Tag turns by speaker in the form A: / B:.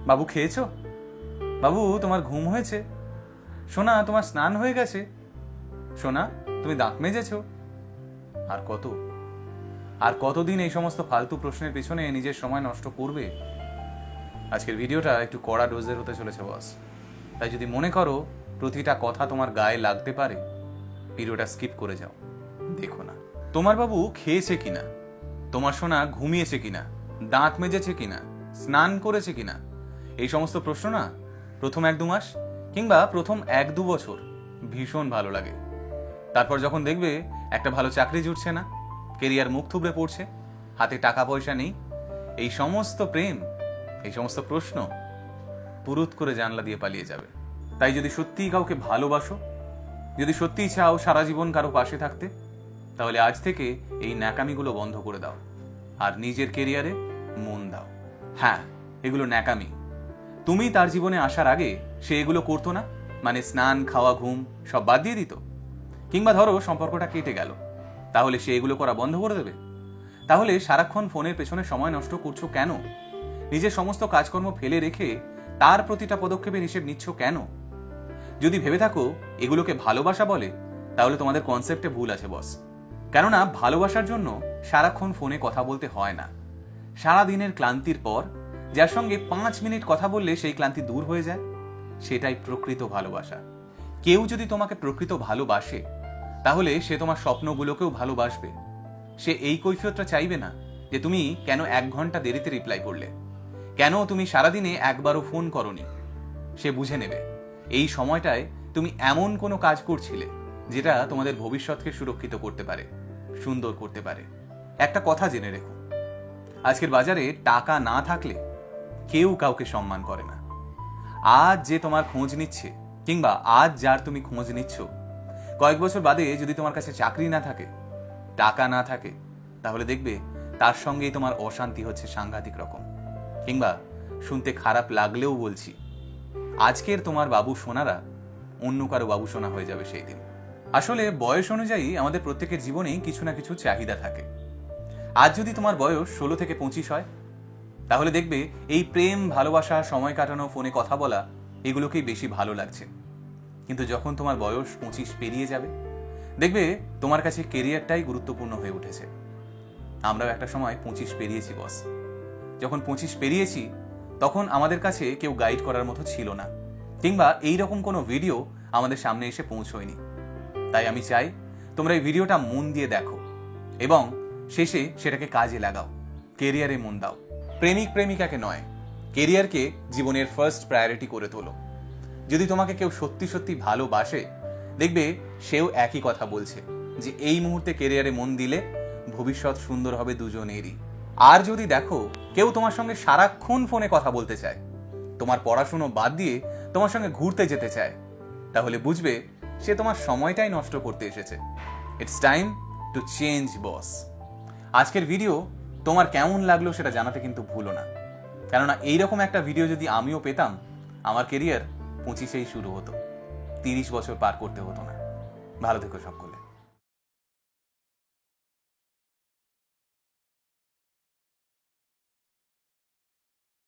A: বাবু খেয়েছো? বাবু তোমার ঘুম হয়েছে? সোনা তোমার স্নান হয়ে গেছে? সোনা তুমি দাঁত মেজেছো? আর কত আর কতদিন এই সমস্ত ফালতু প্রশ্নের পিছনে নিজের সময় নষ্ট করবে? আজকের ভিডিওটা একটু কড়া ডোজের হতে চলেছে বস। তাই যদি মনে করো প্রতিটা কথা তোমার গায়ে লাগতে পারে, ভিডিওটা স্কিপ করে যাও, দেখো না। তোমার বাবু খেয়েছে কিনা, তোমার সোনা ঘুমিয়েছে কিনা, দাঁত মেজেছে কিনা, স্নান করেছে কিনা, এই সমস্ত প্রশ্ন না প্রথম 1-2 মাস কিংবা প্রথম 1-2 বছর ভীষণ ভালো লাগে। তারপর যখন দেখবে একটা ভালো চাকরি জুটছে না, কেরিয়ার মুখ থুবড়ে পড়ছে, হাতে টাকা পয়সা নেই, এই সমস্ত প্রেম, এই সমস্ত প্রশ্ন পুরুত করে জানলা দিয়ে পালিয়ে যাবে। তাই যদি সত্যিই কাউকে ভালোবাসো, যদি সত্যিই চাও সারা জীবন কারো পাশে থাকতে, তাহলে আজ থেকে এই ন্যাকামিগুলো বন্ধ করে দাও আর নিজের কেরিয়ারে মন দাও। হ্যাঁ, এগুলো ন্যাকামি। তুমি তার জীবনে আসার আগে সে এগুলো করতো না, মানে স্নান, খাওয়া, ঘুম সব বাদ দিয়ে দিত, কিংবা ধরো সম্পর্কটা কেটে গেল, তাহলে সে এগুলো করা বন্ধ করে দেবে? তাহলে সারাক্ষণ ফোনের পেছনে সময় নষ্ট করছো কেন? নিজের সমস্ত কাজকর্ম ফেলে রেখে তার প্রতিটা পদক্ষেপে হিসেব নিচ্ছ কেন? যদি ভেবে থাকো এগুলোকে ভালোবাসা বলে, তাহলে তোমাদের কনসেপ্টে ভুল আছে বস। কেননা ভালোবাসার জন্য সারাক্ষণ ফোনে কথা বলতে হয় না। সারা দিনের ক্লান্তির পর যার সঙ্গে 5 মিনিট কথা বললে সেই ক্লান্তি দূর হয়ে যায়, সেটাই প্রকৃত ভালোবাসা। কেউ যদি তোমাকে প্রকৃত ভালোবাসে, তাহলে সে তোমার স্বপ্নগুলোকেও ভালোবাসবে। সে এই কৈফিয়তটা চাইবে না যে তুমি কেন 1 ঘন্টা দেরিতে রিপ্লাই করলে, কেন তুমি সারাদিনে একবারও ফোন করনি। সে বুঝে নেবে এই সময়টায় তুমি এমন কোনো কাজ করছিলে যেটা তোমাদের ভবিষ্যৎকে সুরক্ষিত করতে পারে, সুন্দর করতে পারে। একটা কথা জেনে রেখো, আজকের বাজারে টাকা না থাকলে কেউ কাউকে সম্মান করে না। আজ যে তোমার খোঁজ নিচ্ছে, কিংবা আজ যার তুমি খোঁজ নিচ্ছ, কয়েক বছর বাদে যদি তোমার কাছে চাকরি না থাকে, টাকা না থাকে, তাহলে দেখবে তার সঙ্গেই তোমার অশান্তি হচ্ছে সাংঘাতিক রকম। কিংবা শুনতে খারাপ লাগলেও বলছি, আজকের তোমার বাবু সোনারা অন্য কারো বাবু সোনা হয়ে যাবে সেই দিন। আসলে বয়স অনুযায়ী আমাদের প্রত্যেকের জীবনেই কিছু না কিছু চাহিদা থাকে। আজ যদি তোমার বয়স 16 থেকে 25 হয়, তাহলে দেখবে এই প্রেম, ভালোবাসা, সময় কাটানো, ফোনে কথা বলা, এগুলোকেই বেশি ভালো লাগছে। কিন্তু যখন তোমার বয়স 25 পেরিয়ে যাবে, দেখবে তোমার কাছে কেরিয়ারটাই গুরুত্বপূর্ণ হয়ে উঠেছে। আমরাও একটা সময় 25 পেরিয়েছি বস। যখন 25 পেরিয়েছি, তখন আমাদের কাছে কেউ গাইড করার মতো ছিল না, কিংবা এইরকম কোনো ভিডিও আমাদের সামনে এসে পৌঁছয়নি। তাই আমি চাই তোমরা এই ভিডিওটা মন দিয়ে দেখো এবং শেষে সেটাকে কাজে লাগাও, কেরিয়ারে মন দাও। প্রেমিক প্রেমিকাকে নয়, কেরিয়ারকে জীবনের ফার্স্ট প্রায়োরিটি করে তোলো। যদি তোমাকে কেউ সত্যি সত্যি ভালোবাসে, দেখবে সেও একই কথা বলছে যে এই মুহূর্তে কেরিয়ারে মন দিলে ভবিষ্যৎ সুন্দর হবে দুজনেরই। আর যদি দেখো কেউ তোমার সঙ্গে সারাক্ষণ ফোনে কথা বলতে চায়, তোমার পড়াশুনো বাদ দিয়ে তোমার সঙ্গে ঘুরতে যেতে চায়, তাহলে বুঝবে সে তোমার সময়টাই নষ্ট করতে এসেছে। ইটস টাইম টু চেঞ্জ বস। আজকের ভিডিও তোমার কেমন লাগলো সেটা জানাতে কিন্তু ভুলো না, কেননা এইরকম একটা ভিডিও যদি আমিও পেতাম, আমার কেরিয়ার 25-এই শুরু হতো, 30 বছর পার করতে হতো না। ভালো থেকো সকলে।